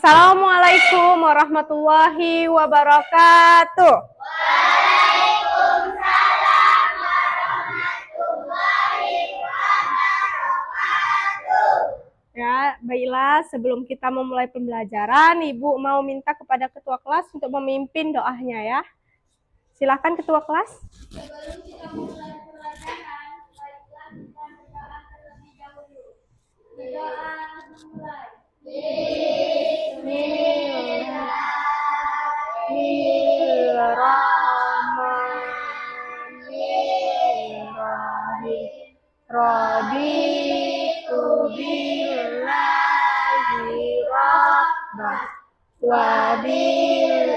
Assalamualaikum warahmatullahi wabarakatuh. Waalaikumsalam warahmatullahi wabarakatuh. Ya, baiklah, sebelum kita memulai pembelajaran, Ibu mau minta kepada ketua kelas untuk memimpin doanya ya. Silakan ketua kelas. Sebelum kita memulai pembelajaran, baiklah kita berdoa terlebih dahulu. Berdoa memulai. Bismillahirrahmanirrahim. Raditu billahi rabbah wa bil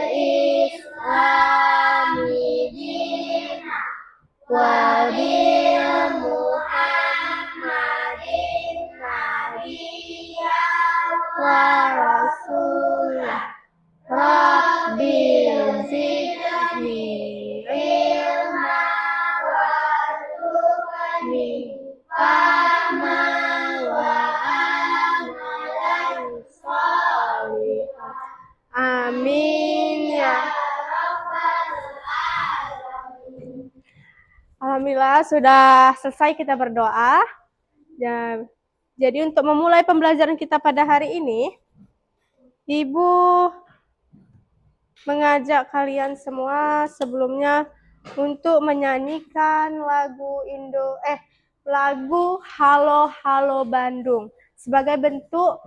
islami dina wa bil muhammadin nabiyya wa rasulah rabbil zidni ilma warzuqni fahma wa amalan sholihan. Amin ya rabbal alamin. Alhamdulillah sudah selesai kita berdoa. Dan jadi untuk memulai pembelajaran kita pada hari ini, Ibu mengajak kalian semua sebelumnya untuk menyanyikan lagu Halo Halo Bandung sebagai bentuk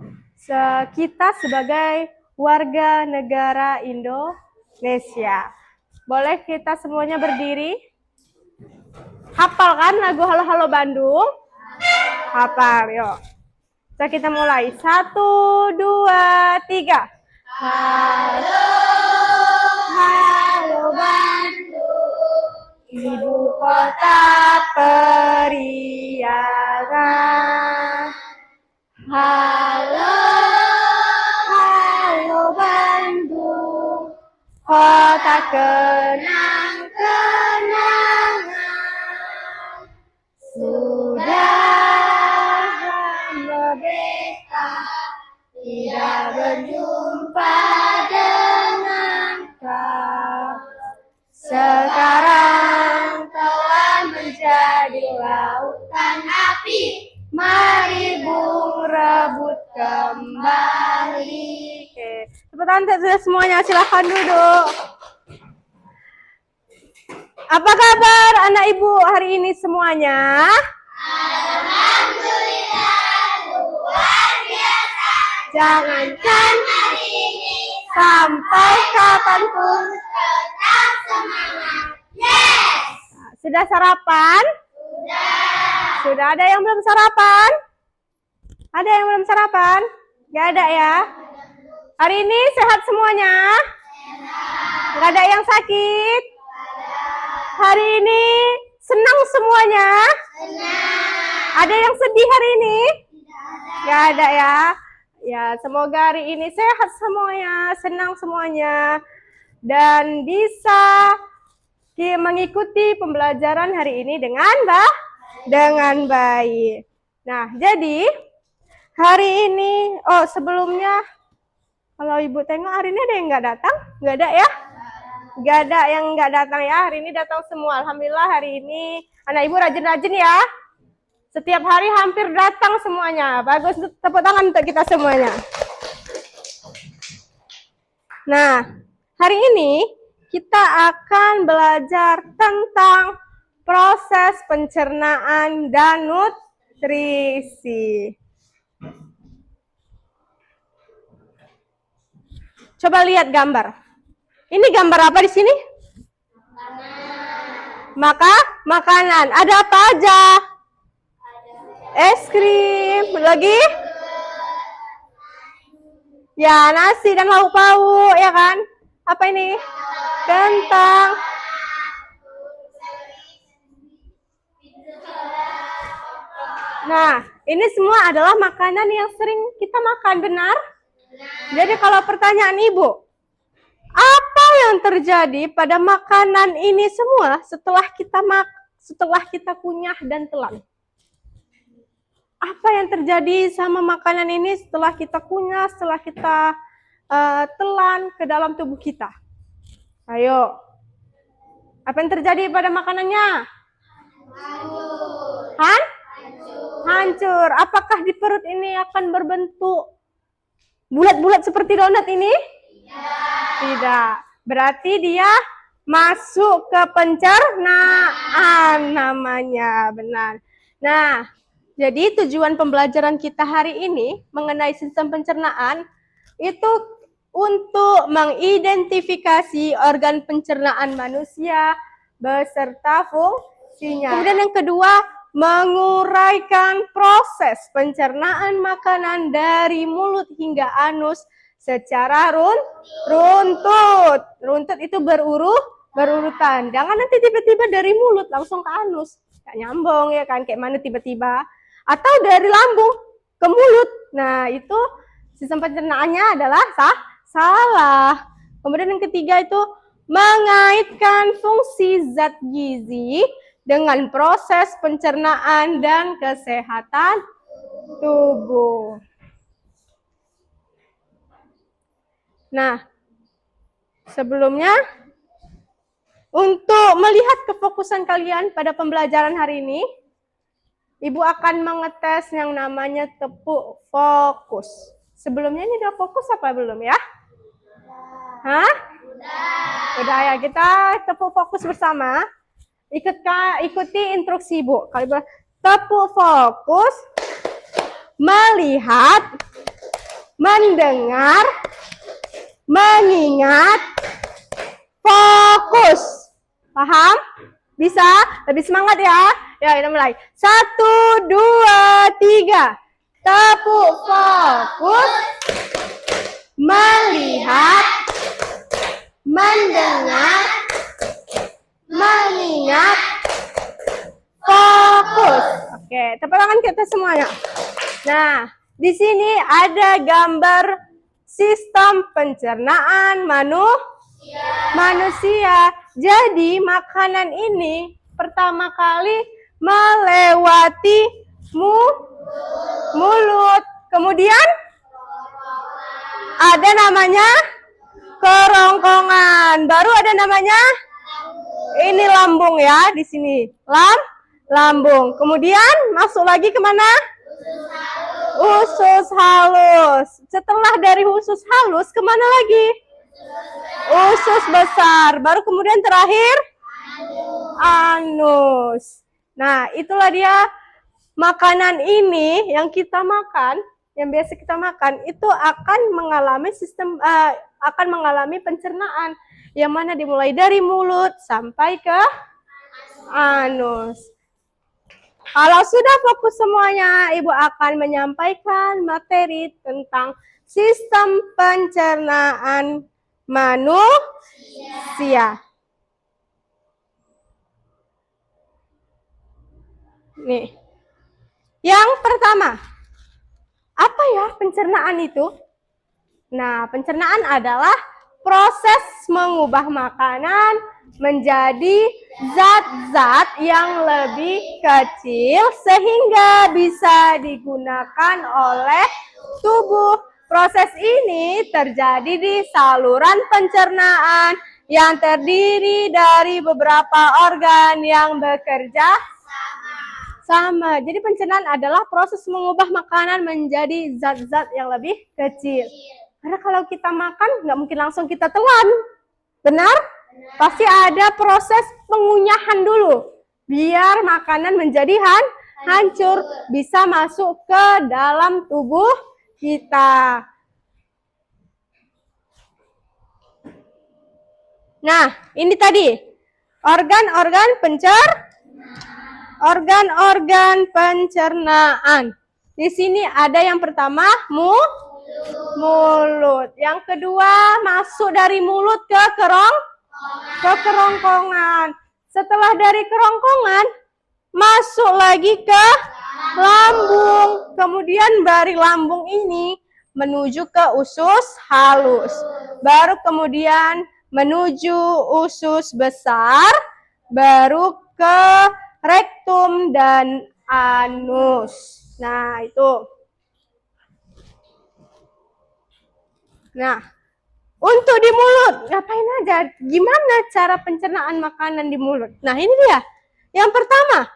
kita sebagai warga negara Indonesia. Boleh kita semuanya berdiri? Hafal kan lagu Halo Halo Bandung? Hafal, yuk. Jadi kita mulai. 1, 2, 3. Halo, halo Bandung, ibu kota periangan. Halo, halo Bandung, kota kenang-kenangan. Sudah merdeka, tidak berjumpa dengan kau. Sekarang telah menjadi lautan api. Mari bung rebut kembali. Oke, tepuk tangan sudah semuanya. Silahkan duduk. Apa kabar anak ibu hari ini semuanya? Alhamdulillah luar biasa. Jangankan hari ini, sampai kapanpun tetap semangat. Yes. Sudah sarapan? Sudah. Sudah. Ada yang belum sarapan? Ada yang belum sarapan? Gak ada ya? Hari ini sehat semuanya? Sehat. Gak ada yang sakit? Hari ini senang semuanya? Senang. Ada yang sedih hari ini? Gak ada ya? Ya, semoga hari ini sehat semuanya, senang semuanya, dan bisa mengikuti pembelajaran hari ini dengan baik. Nah, jadi hari ini, sebelumnya, kalau ibu tengok hari ini ada yang nggak datang? Nggak ada ya? Nggak ada yang nggak datang ya, hari ini datang semua. Alhamdulillah hari ini anak ibu rajin-rajin ya. Setiap hari hampir datang semuanya. Bagus, tepuk tangan untuk kita semuanya. Nah, hari ini kita akan belajar tentang proses pencernaan dan nutrisi. Coba lihat gambar. Ini gambar apa di sini? Makanan. Ada apa aja? Es krim. Lagi? Ya, nasi dan lauk pauk, ya kan? Apa ini? Kentang. Nah, ini semua adalah makanan yang sering kita makan, benar? Jadi kalau pertanyaan ibu, apa yang terjadi pada makanan ini semua setelah kita kunyah dan telan? Apa yang terjadi sama makanan ini setelah kita kunyah, setelah kita telan ke dalam tubuh kita. Ayo. Apa yang terjadi pada makanannya? Hancur. Hancur. Apakah di perut ini akan berbentuk bulat-bulat seperti donat ini? Tidak. Berarti dia masuk ke pencernaan namanya. Benar. Nah, jadi tujuan pembelajaran kita hari ini mengenai sistem pencernaan itu untuk mengidentifikasi organ pencernaan manusia beserta fungsinya. Kemudian yang kedua, menguraikan proses pencernaan makanan dari mulut hingga anus secara runtut. Runtut itu berurutan. Jangan nanti tiba-tiba dari mulut langsung ke anus. Gak nyambung ya kan, kayak mana tiba-tiba. Atau dari lambung ke mulut. Nah, itu sistem pencernaannya adalah salah. Kemudian yang ketiga itu mengaitkan fungsi zat gizi dengan proses pencernaan dan kesehatan tubuh. Nah, sebelumnya untuk melihat kefokusan kalian pada pembelajaran hari ini, Ibu akan mengetes yang namanya tepuk fokus. Sebelumnya ini udah fokus apa belum ya? Hah? Udah ya, kita tepuk fokus bersama. Ikuti instruksi Ibu. Kalau tepuk fokus, melihat, mendengar, mengingat, fokus. Paham? Bisa? Lebih semangat ya. Ya, kita mulai. 1, 2, 3. Tepuk fokus, melihat, mendengar, mengingat, fokus. Oke, tepuk tangan kita semuanya. Nah, di sini ada gambar sistem pencernaan manusia. Jadi, makanan ini pertama kali melewati mulut. Kemudian ada namanya kerongkongan. Baru ada namanya ini lambung ya, di sini. Lambung. Kemudian masuk lagi kemana? Usus halus. Setelah dari usus halus, kemana lagi? Usus besar. Baru kemudian terakhir? Anus. Nah, itulah dia makanan ini yang kita makan, yang biasa kita makan, itu akan mengalami pencernaan. Yang mana dimulai dari mulut sampai ke anus. Kalau sudah fokus semuanya, Ibu akan menyampaikan materi tentang sistem pencernaan manusia. Nih. Yang pertama, apa ya pencernaan itu? Nah, pencernaan adalah proses mengubah makanan menjadi zat-zat yang lebih kecil sehingga bisa digunakan oleh tubuh. Proses ini terjadi di saluran pencernaan yang terdiri dari beberapa organ yang bekerja sama. Jadi pencernaan adalah proses mengubah makanan menjadi zat-zat yang lebih kecil. Karena kalau kita makan, nggak mungkin langsung kita telan. Benar? Pasti ada proses pengunyahan dulu. Biar makanan menjadi hancur. Bisa masuk ke dalam tubuh kita. Nah, ini tadi. Organ-organ pencernaan. Di sini ada yang pertama mulut. Yang kedua masuk dari mulut ke kerongkongan. Setelah dari kerongkongan masuk lagi ke lambung. Kemudian dari lambung ini menuju ke usus halus. Baru kemudian menuju usus besar. Baru ke rektum dan anus. Nah, itu. Nah, Untuk di mulut, ngapain aja? Gimana cara pencernaan makanan di mulut? Nah, ini dia. Yang pertama,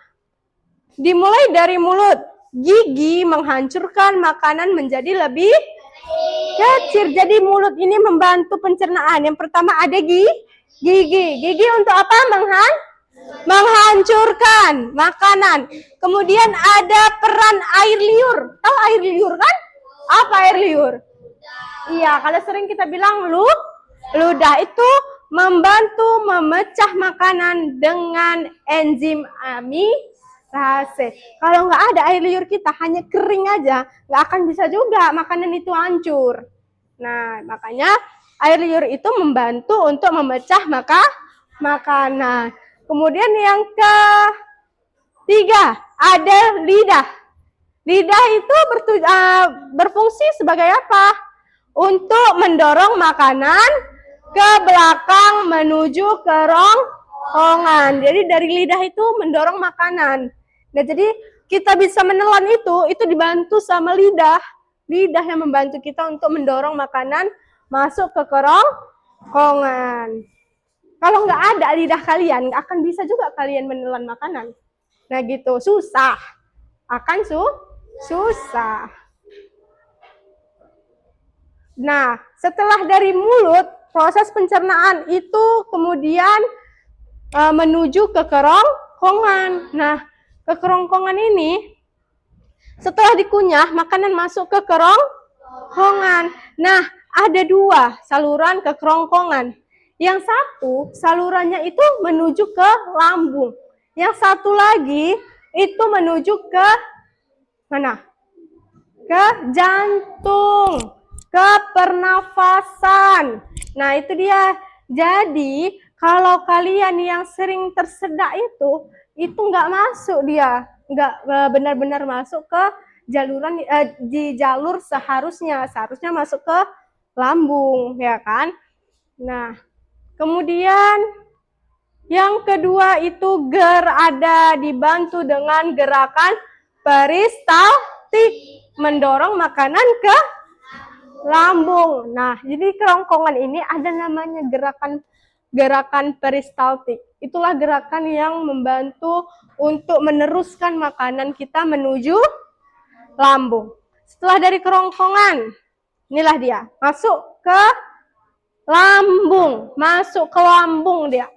dimulai dari mulut. Gigi menghancurkan makanan menjadi lebih kecil. Jadi mulut ini membantu pencernaan. Yang pertama ada gigi. Gigi untuk apa? Menghancurkan makanan. Kemudian ada peran air liur. Tahu air liur kan? Apa air liur? Iya, kalau sering kita bilang ludah itu membantu memecah makanan dengan enzim amirase. Kalau nggak ada air liur kita hanya kering aja, nggak akan bisa juga makanan itu hancur. Nah, makanya air liur itu membantu untuk memecah makanan. Kemudian yang ketiga ada lidah. Lidah itu berfungsi sebagai apa? Untuk mendorong makanan ke belakang menuju kerongkongan. Jadi dari lidah itu mendorong makanan. Nah, jadi kita bisa menelan itu dibantu sama lidah. Lidah yang membantu kita untuk mendorong makanan masuk ke kerongkongan. Kalau nggak ada lidah kalian, nggak akan bisa juga kalian menelan makanan. Nah gitu, susah. Akan susah. Nah, setelah dari mulut, proses pencernaan itu kemudian menuju ke kerongkongan. Nah, ke kerongkongan ini, setelah dikunyah, makanan masuk ke kerongkongan. Nah, ada dua saluran ke kerongkongan. Yang satu, salurannya itu menuju ke lambung. Yang satu lagi, itu menuju ke mana? Ke jantung. Ke pernafasan. Nah, itu dia. Jadi, kalau kalian yang sering tersedak itu nggak masuk dia. Nggak benar-benar masuk ke di jalur seharusnya. Seharusnya masuk ke lambung, ya kan? Nah, kemudian yang kedua itu ada dibantu dengan gerakan peristaltik. Mendorong makanan ke lambung. Nah, jadi kerongkongan ini ada namanya gerakan peristaltik. Itulah gerakan yang membantu untuk meneruskan makanan kita menuju lambung. Setelah dari kerongkongan, inilah dia, masuk ke lambung, masuk ke lambung dia.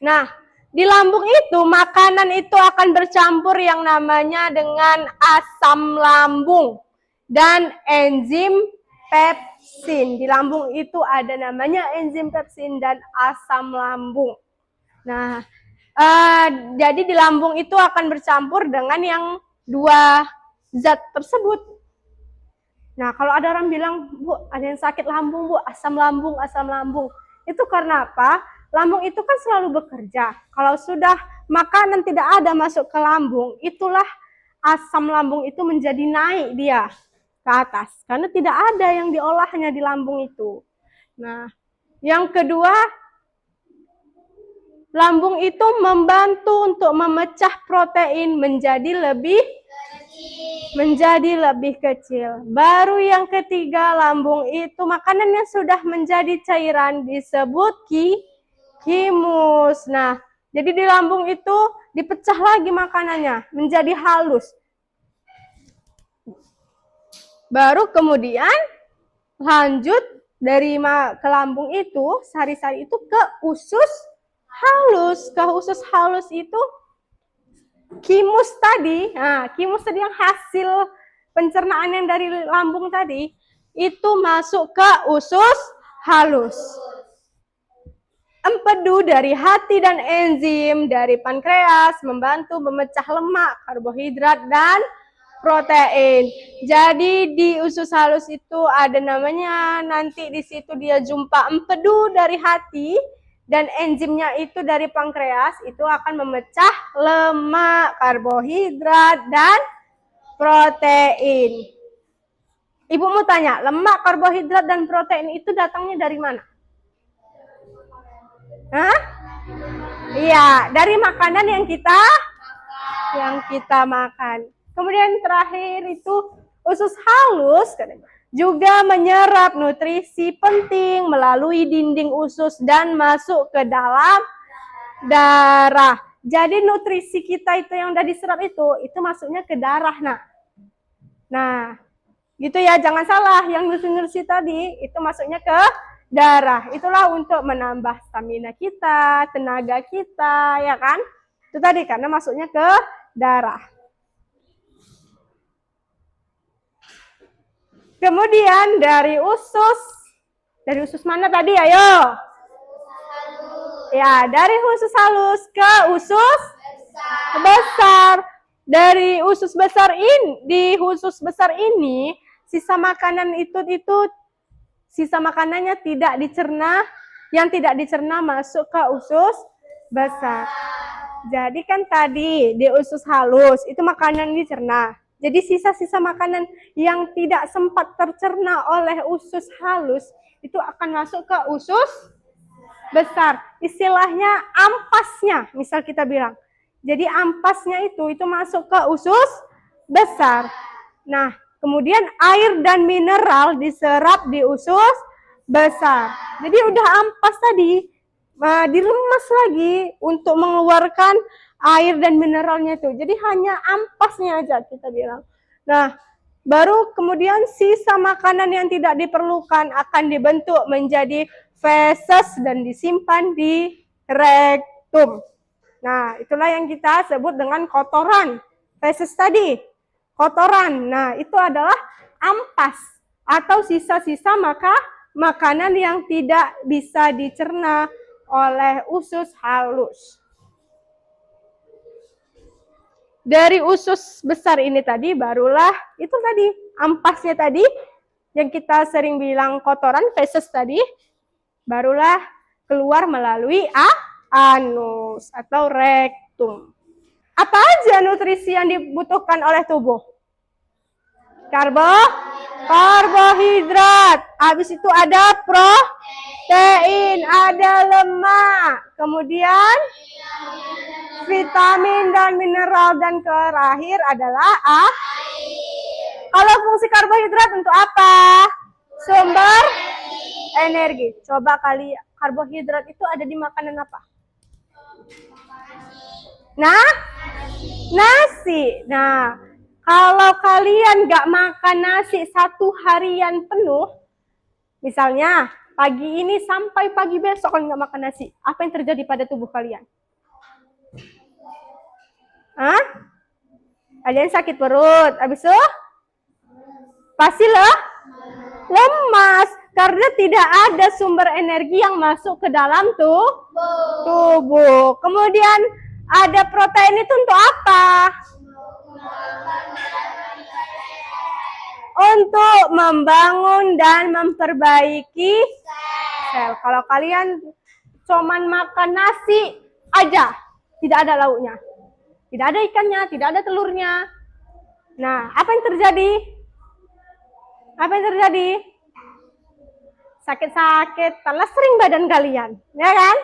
Nah, di lambung itu makanan itu akan bercampur yang namanya dengan asam lambung dan enzim pepsin. Di lambung itu ada namanya enzim pepsin dan asam lambung. Nah, jadi di lambung itu akan bercampur dengan yang dua zat tersebut. Nah, kalau ada orang bilang, Bu, ada yang sakit lambung, Bu, asam lambung, asam lambung. Itu karena apa? Lambung itu kan selalu bekerja. Kalau sudah makanan tidak ada masuk ke lambung, itulah asam lambung itu menjadi naik dia ke atas, karena tidak ada yang diolahnya di lambung itu. Nah, yang kedua, lambung itu membantu untuk memecah protein menjadi lebih kecil. Baru yang ketiga, lambung itu makanan yang sudah menjadi cairan disebut kimus. Nah, jadi di lambung itu dipecah lagi makanannya menjadi halus. Baru kemudian lanjut dari ke lambung itu, sari-sari itu ke usus halus. Ke usus halus itu kimus tadi. Nah, kimus tadi yang hasil pencernaan yang dari lambung tadi, itu masuk ke usus halus. Empedu dari hati dan enzim dari pankreas membantu memecah lemak, karbohidrat, dan protein. Jadi di usus halus itu ada namanya, nanti di situ dia jumpa empedu dari hati dan enzimnya itu dari pankreas, itu akan memecah lemak, karbohidrat, dan protein. Ibu mau tanya, lemak, karbohidrat, dan protein itu datangnya dari mana? Hah? Iya, dari makanan yang kita makan. Kemudian terakhir itu usus halus. juga menyerap nutrisi penting melalui dinding usus dan masuk ke dalam darah. Jadi nutrisi kita itu yang udah diserap itu masuknya ke darah, nak. Nah, gitu ya, jangan salah, yang nutrisi tadi itu masuknya ke darah. Itulah untuk menambah stamina kita, tenaga kita, ya kan? Itu tadi karena masuknya ke darah. Kemudian dari usus mana tadi? Ayo. Ya, dari usus halus ke usus besar. Dari usus besar di usus besar ini sisa makanan sisa makanannya tidak dicerna, yang tidak dicerna masuk ke usus besar. Jadi kan tadi di usus halus itu makanan dicerna. Jadi sisa-sisa makanan yang tidak sempat tercerna oleh usus halus itu akan masuk ke usus besar. Istilahnya ampasnya, misal kita bilang. Jadi ampasnya itu masuk ke usus besar. Nah, kemudian air dan mineral diserap di usus besar. Jadi udah ampas tadi, diremas lagi untuk mengeluarkan air dan mineralnya itu. Jadi hanya ampasnya aja kita bilang. Nah, baru kemudian sisa makanan yang tidak diperlukan akan dibentuk menjadi feses dan disimpan di rektum. Nah, itulah yang kita sebut dengan kotoran. Feses tadi, kotoran. Nah, itu adalah ampas atau sisa-sisa makanan yang tidak bisa dicerna oleh usus halus. Dari usus besar ini tadi barulah itu tadi ampasnya tadi yang kita sering bilang kotoran, feses tadi, barulah keluar melalui anus atau rektum. Apa aja nutrisi yang dibutuhkan oleh tubuh? Karbohidrat. Habis itu ada protein, ada lemak. Kemudian vitamin dan mineral, dan terakhir adalah Kalau fungsi karbohidrat untuk apa? Sumber energi. Coba kali karbohidrat itu ada di makanan apa? Nasi. Nah, kalau kalian nggak makan nasi 1 harian penuh, misalnya pagi ini sampai pagi besok kalian nggak makan nasi, apa yang terjadi pada tubuh kalian? Kalian sakit perut, habis itu pasti lemas karena tidak ada sumber energi yang masuk ke dalam tubuh. Kemudian ada protein itu untuk apa? Untuk membangun dan memperbaiki sel. Kalau kalian cuman makan nasi aja, tidak ada lauknya, tidak ada ikannya, tidak ada telurnya. Nah, apa yang terjadi? Sakit-sakitan, sering badan kalian, ya kan?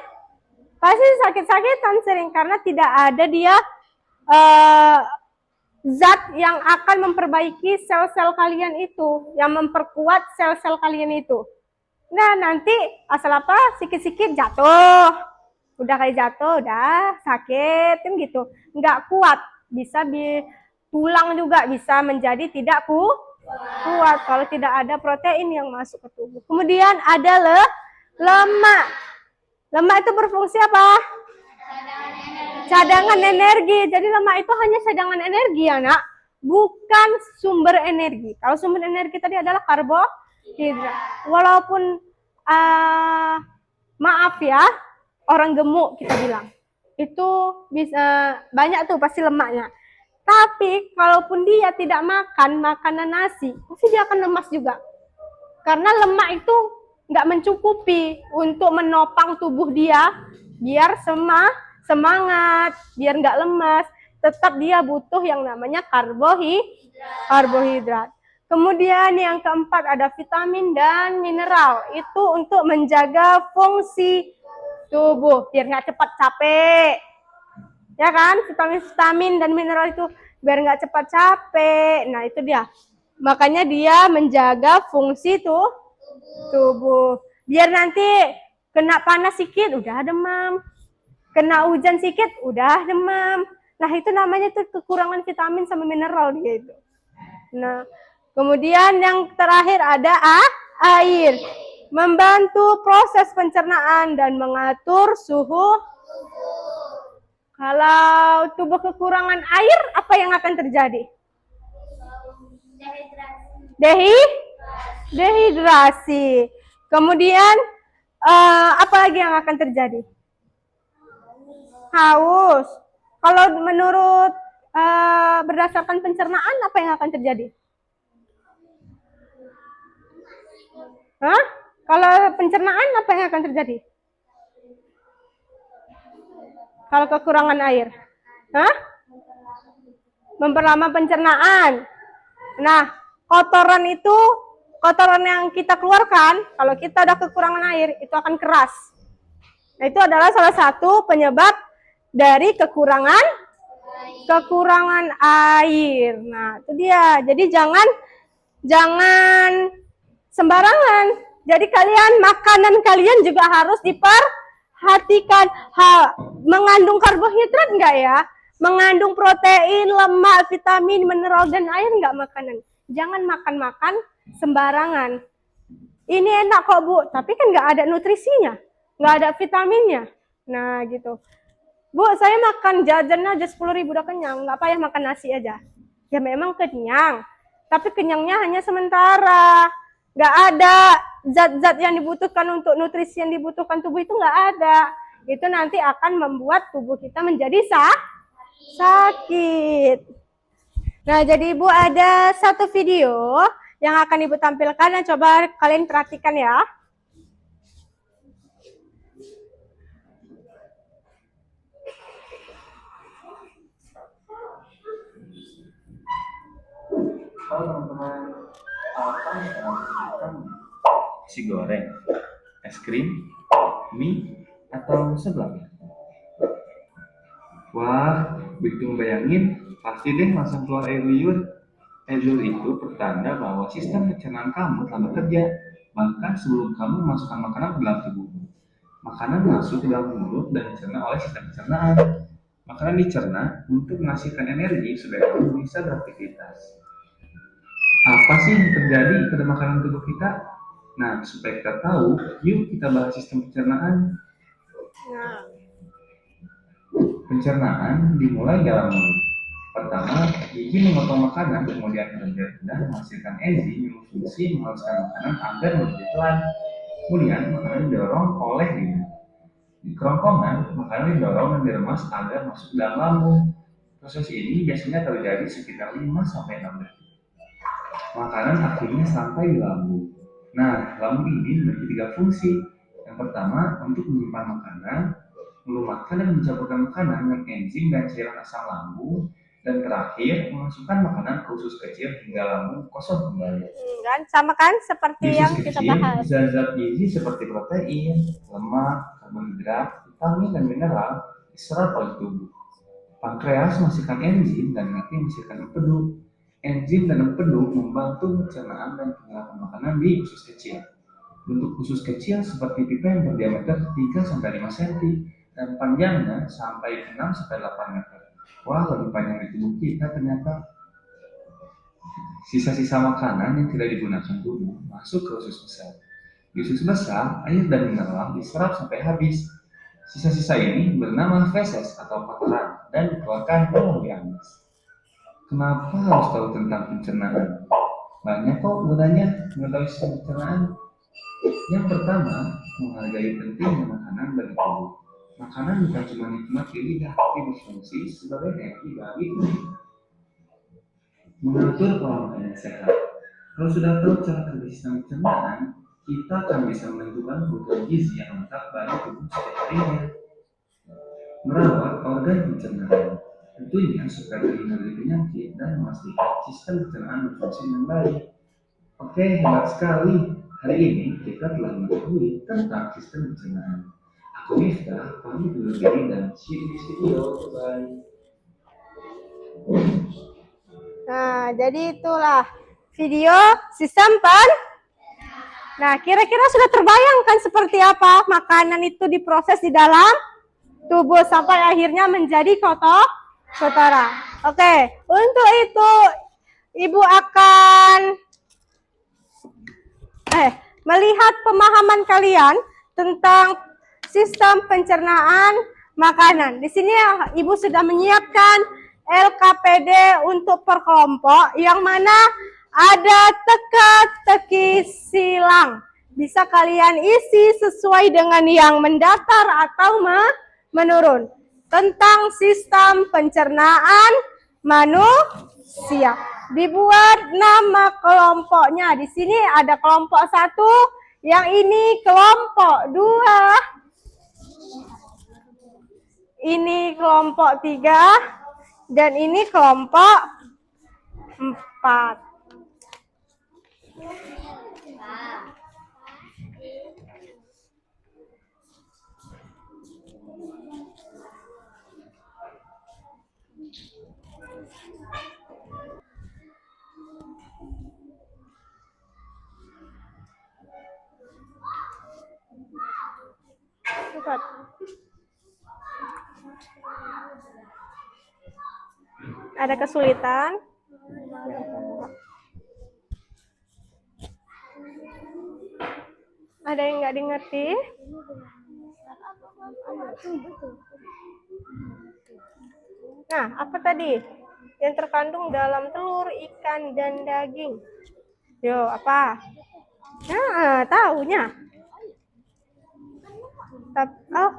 Pasti sakit-sakitan sering karena tidak ada dia zat yang akan memperbaiki sel-sel kalian itu, yang memperkuat sel-sel kalian itu. Nah, nanti asal apa? Sikit-sikit jatuh. Udah kali jatuh, udah sakit, kan gitu. Nggak kuat, bisa tulang juga bisa menjadi tidak kuat kalau tidak ada protein yang masuk ke tubuh. Kemudian ada lemak. Lemak itu berfungsi apa? Cadangan energi. Jadi lemak itu hanya cadangan energi ya, nak, bukan sumber energi. Kalau sumber energi tadi adalah karbohidrat. Walaupun maaf ya, orang gemuk kita bilang itu bisa banyak tuh pasti lemaknya. Tapi kalaupun dia tidak makan makanan nasi, pasti dia akan lemas juga. Karena lemak itu nggak mencukupi untuk menopang tubuh dia biar semangat, biar nggak lemas. Tetap dia butuh yang namanya karbohidrat. Kemudian yang keempat ada vitamin dan mineral. Itu untuk menjaga fungsi tubuh biar nggak cepat capek. Ya kan, vitamin dan mineral itu biar nggak cepat capek. Nah, itu dia. Makanya dia menjaga fungsi tubuh. Biar nanti kena panas sedikit udah demam. Kena hujan sedikit udah demam. Nah, itu namanya tuh kekurangan vitamin sama mineral dia itu. Nah, kemudian yang terakhir ada air. Membantu proses pencernaan dan mengatur suhu. Kalau tubuh kekurangan air, apa yang akan terjadi? Dehidrasi. Kemudian apa lagi yang akan terjadi? Haus. Kalau menurut berdasarkan pencernaan, apa yang akan terjadi? Hah? Kalau pencernaan, apa yang akan terjadi? Kalau kekurangan air? Hah? Memperlama pencernaan. Nah, kotoran yang kita keluarkan, kalau kita ada kekurangan air, itu akan keras. Nah, itu adalah salah satu penyebab dari kekurangan air. Nah, itu dia. Jadi jangan sembarangan. Jadi makanan kalian juga harus diperhatikan. Mengandung karbohidrat enggak ya? Mengandung protein, lemak, vitamin, mineral, dan air enggak makanan? Jangan makan sembarangan. Ini enak kok Bu, tapi kan enggak ada nutrisinya, enggak ada vitaminnya. Nah gitu. Bu, saya makan jajan aja 10.000 udah kenyang, enggak payah makan nasi aja. Ya memang kenyang, tapi kenyangnya hanya sementara. Enggak ada zat-zat yang dibutuhkan untuk nutrisi yang dibutuhkan tubuh itu enggak ada. Itu nanti akan membuat tubuh kita menjadi sakit. Nah, jadi Ibu ada satu video yang akan Ibu tampilkan dan coba kalian perhatikan ya. Halo teman-teman, apa yang makan? Nasi goreng, es krim, mie, atau seblak? Wah, begitu bayangin, pasti deh langsung keluar air liur. Air liur itu pertanda bahwa sistem pencernaan kamu telah bekerja, bahkan sebelum kamu memasukkan makanan ke dalam tubuh. Makanan masuk ke dalam mulut dan dicerna oleh sistem pencernaan. Makanan dicerna untuk menghasilkan energi supaya kamu bisa beraktivitas. Apa sih yang terjadi pada makanan tubuh kita? Nah, supaya kita tahu, yuk kita bahas sistem pencernaan. Pencernaan dimulai dalam mulut. Pertama, gigi memotong makanan, kemudian lidah menghasilkan enzim yang berfungsi menghaluskan makanan agar menjadi pelan. Kemudian, makanan didorong oleh lidah. Di kerongkongan, makanan didorong dan diremas agar masuk ke dalam lambung. Proses ini biasanya terjadi sekitar 5-6 detik. Makanan akhirnya sampai di lambung. Nah, lambung ini memiliki 3 fungsi. Yang pertama, untuk menyimpan makanan, melumatkan dan mencampurkan makanan dengan enzim dan cairan asam lambung, dan terakhir, memasukkan makanan ke usus kecil hingga lambung kosong kembali. Kan sama kan seperti yang kita bahas. Zat-zat gizi seperti protein, lemak, karbohidrat, vitamin, dan mineral diserap oleh tubuh. Pankreas menghasilkan enzim dan nanti menghasilkan empedu. Enzim dan empedu membantu pencernaan dan penyerapan makanan di usus kecil. Bentuk usus kecil seperti pipa yang berdiameter 3-5 cm dan panjangnya sampai 6-8 meter. Wah, lebih panjang dari tubuh kita ternyata. Sisa-sisa makanan yang tidak digunakan tubuh masuk ke usus besar. Di usus besar, air dan mineral diserap sampai habis. Sisa-sisa ini bernama feses atau kotoran dan dikeluarkan melalui anus. Kenapa harus tahu tentang pencernaan? Banyak kok gunanya mengetahui sistem pencernaan. Yang pertama, menghargai pentingnya makanan bagi tubuh. Makanan bukan cuma nikmat di lidah, tapi berfungsi sebagai energi bagi tubuh. Mengatur pola makan yang sehat. Kalau sudah tahu cara kerja sistem pencernaan, kita akan bisa menentukan kebutuhan gizi yang lengkap bagi tubuh setiap harinya. Merawat organ pencernaan, tentunya supaya terhindar dari penyakit dan memastikan sistem pencernaan berfungsi dengan baik. Oke, hebat sekali. Hari ini kita telah mengetahui tentang sistem pencernaan. Aku Miftah, pamit dulu diri dan see you di video. Bye. Nah, jadi itulah video sistem Nah, kira-kira sudah terbayangkan seperti apa makanan itu diproses di dalam tubuh sampai akhirnya menjadi kotoran. Oke, untuk itu Ibu akan melihat pemahaman kalian tentang sistem pencernaan makanan. Di sini Ibu sudah menyiapkan LKPD untuk per kelompok yang mana ada teka-teki silang. Bisa kalian isi sesuai dengan yang mendatar atau menurun tentang sistem pencernaan manusia. Dibuat nama kelompoknya. Di sini ada kelompok 1, yang ini kelompok 2, ini kelompok 3, dan ini kelompok 4. Ada kesulitan? Ada yang nggak dimengerti? Nah, apa tadi yang terkandung dalam telur, ikan, dan daging? Yo, apa? Nah, tahunya. Oh.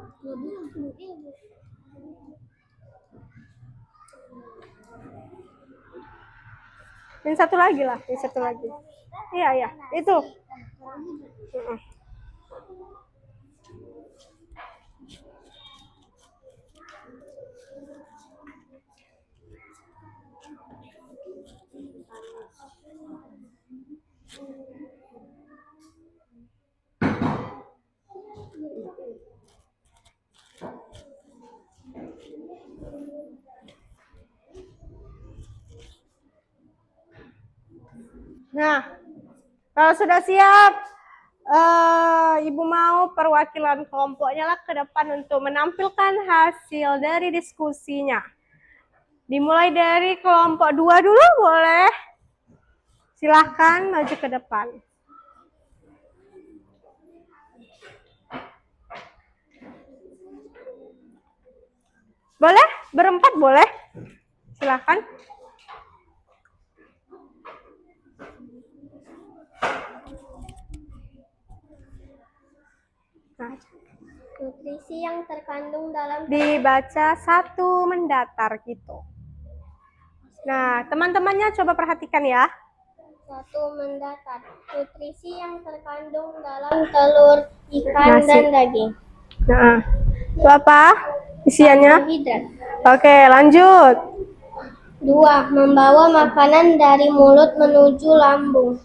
Yang satu lagi lah, yang satu lagi. Iya, itu. Nah, kalau sudah siap, Ibu mau perwakilan kelompoknya lah ke depan untuk menampilkan hasil dari diskusinya. Dimulai dari kelompok 2 dulu, boleh? Silahkan maju ke depan. Boleh? Berempat boleh? Silahkan. Nutrisi yang terkandung dalam dibaca 1 mendatar gitu. Nah, teman-temannya coba perhatikan ya. 1 mendatar. Nutrisi yang terkandung dalam telur, ikan, dan daging. Nah, itu apa isiannya? Karbohidrat. Oke, lanjut. 2. Membawa makanan dari mulut menuju lambung.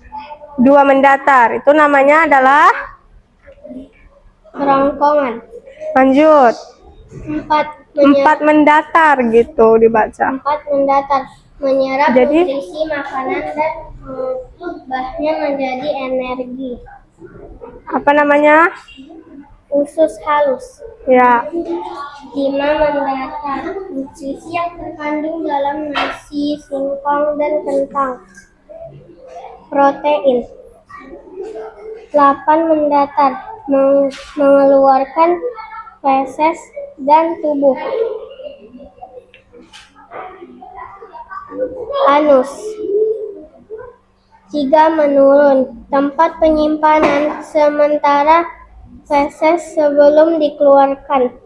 2 mendatar. Itu namanya adalah Kerongkongan. Lanjut. 4 mendatar gitu dibaca. 4 mendatar. Menyerap Jadi, nutrisi makanan dan mengubahnya menjadi energi. Apa namanya? Usus halus. Ya. 5 mendatar. Nutrisi yang terkandung dalam nasi, singkong, dan kentang. Protein. 8 mendatar. Mengeluarkan feses dan tubuh. Anus. 3 menurun. Tempat penyimpanan sementara feses sebelum dikeluarkan.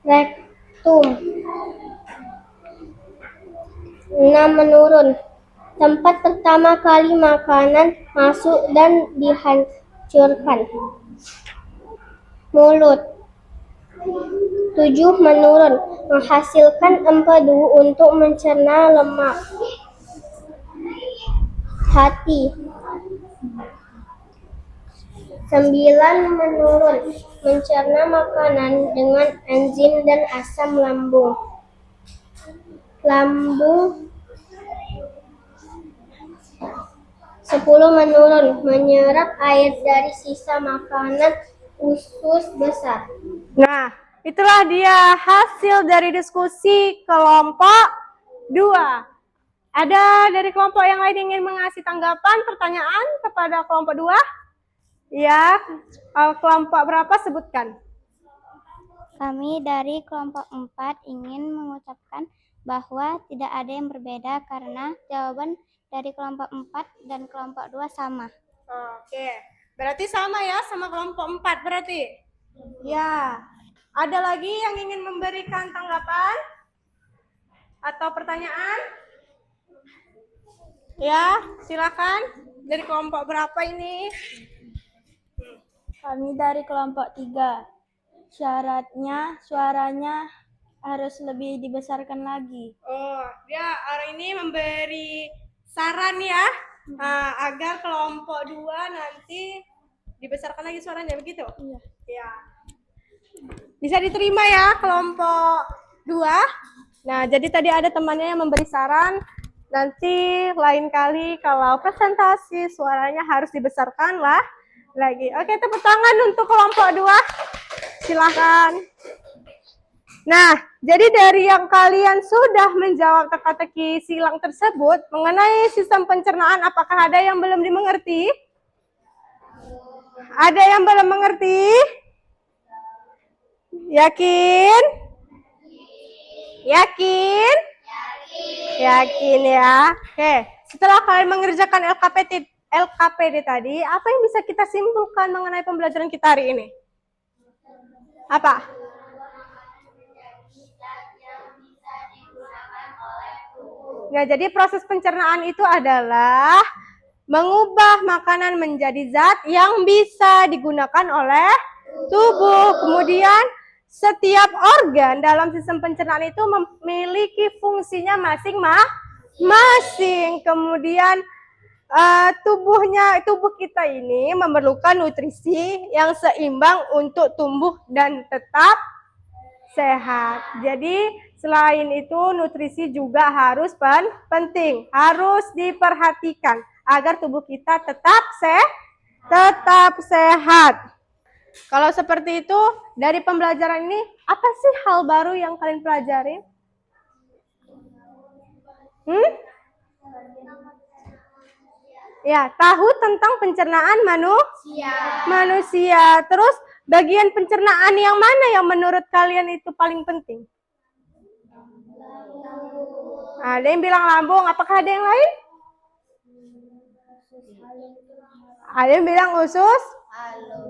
Rektum. 6 menurun. Tempat pertama kali makanan masuk dan dihancurkan. Mulut. 7 menurun. Menghasilkan empedu untuk mencerna lemak. Hati. 9 menurun. Mencerna makanan dengan enzim dan asam lambung. Lambung 10 menurun, menyerap air dari sisa makanan usus besar. Nah, itulah dia hasil dari diskusi kelompok 2. Ada dari kelompok yang lain ingin mengasih tanggapan, pertanyaan kepada kelompok 2? Ya, kelompok berapa sebutkan? Kami dari kelompok 4 ingin mengucapkan bahwa tidak ada yang berbeda karena jawaban dari kelompok 4 dan kelompok 2 sama. Oke, berarti sama ya sama kelompok 4 berarti? Ya, ada lagi yang ingin memberikan tanggapan atau pertanyaan? Ya, silakan. Dari kelompok berapa ini? Kami dari kelompok 3. Syaratnya suaranya harus lebih dibesarkan lagi. Oh, dia hari ini memberi saran ya, agar kelompok 2 nanti dibesarkan lagi suaranya, begitu? Iya. Ya. Bisa diterima ya kelompok 2. Nah, jadi tadi ada temannya yang memberi saran, nanti lain kali kalau presentasi suaranya harus dibesarkan lah lagi. Oke, tepuk tangan untuk kelompok 2. Silahkan. Nah, jadi dari yang kalian sudah menjawab teka-teki silang tersebut mengenai sistem pencernaan, apakah ada yang belum dimengerti? Ada yang belum mengerti? Yakin? Yakin? Yakin ya. Oke, setelah kalian mengerjakan LKPD tadi, apa yang bisa kita simpulkan mengenai pembelajaran kita hari ini? Apa? Nah, jadi proses pencernaan itu adalah mengubah makanan menjadi zat yang bisa digunakan oleh tubuh. Kemudian setiap organ dalam sistem pencernaan itu memiliki fungsinya masing-masing. Kemudian tubuh kita ini memerlukan nutrisi yang seimbang untuk tumbuh dan tetap sehat. Jadi selain itu nutrisi juga harus penting, harus diperhatikan agar tubuh kita tetap sehat. Kalau seperti itu, dari pembelajaran ini apa sih hal baru yang kalian pelajari? Ya, tahu tentang pencernaan manusia. Terus bagian pencernaan yang mana yang menurut kalian itu paling penting? Ada yang bilang lambung, apakah ada yang lain? Ada yang bilang usus?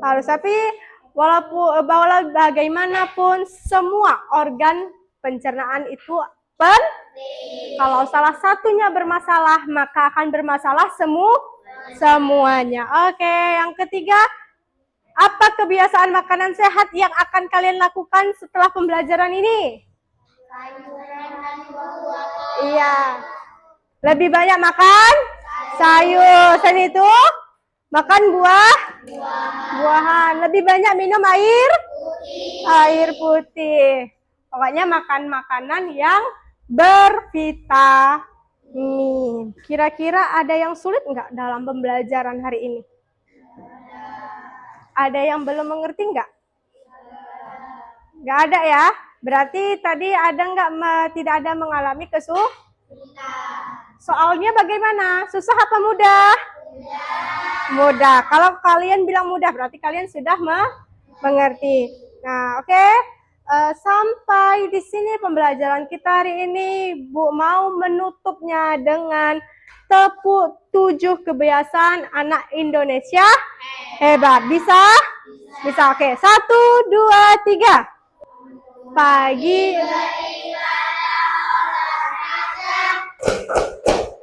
Halus. Tapi walaupun bagaimanapun semua organ pencernaan itu penting. Kalau salah satunya bermasalah, maka akan bermasalah semuanya. Oke, yang ketiga, apa kebiasaan makanan sehat yang akan kalian lakukan setelah pembelajaran ini? Iya. Lebih banyak makan sayur. Selain itu, makan buahan. Lebih banyak minum air putih. Pokoknya makan makanan yang bervitamin. Kira-kira ada yang sulit nggak dalam pembelajaran hari ini? Ada yang belum mengerti nggak? Nggak ada ya? Berarti tadi ada nggak tidak ada mengalami kesulitan? Soalnya bagaimana? Susah apa mudah? Mudah. Kalau kalian bilang mudah, berarti kalian sudah mengerti. Nah, oke. Sampai di sini pembelajaran kita hari ini. Bu mau menutupnya dengan tepuk 7 kebiasaan anak Indonesia hebat. Bisa? Bisa. Oke. 1, 2, 3. Pagi.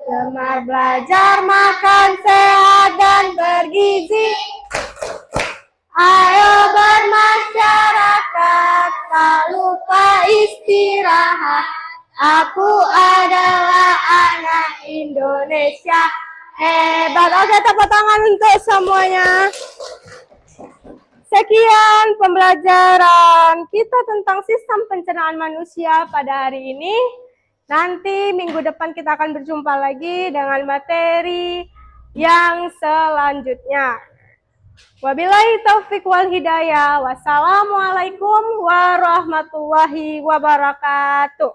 Gemar belajar, makan sehat dan bergizi. Ayo bermasyarakat, tak lupa istirahat. Aku adalah anak Indonesia hebat. Oke, tepuk tangan untuk semuanya. Sekian pembelajaran kita tentang sistem pencernaan manusia pada hari ini. Nanti minggu depan kita akan berjumpa lagi dengan materi yang selanjutnya. Wabillahi taufik wal hidayah. Wassalamualaikum warahmatullahi wabarakatuh.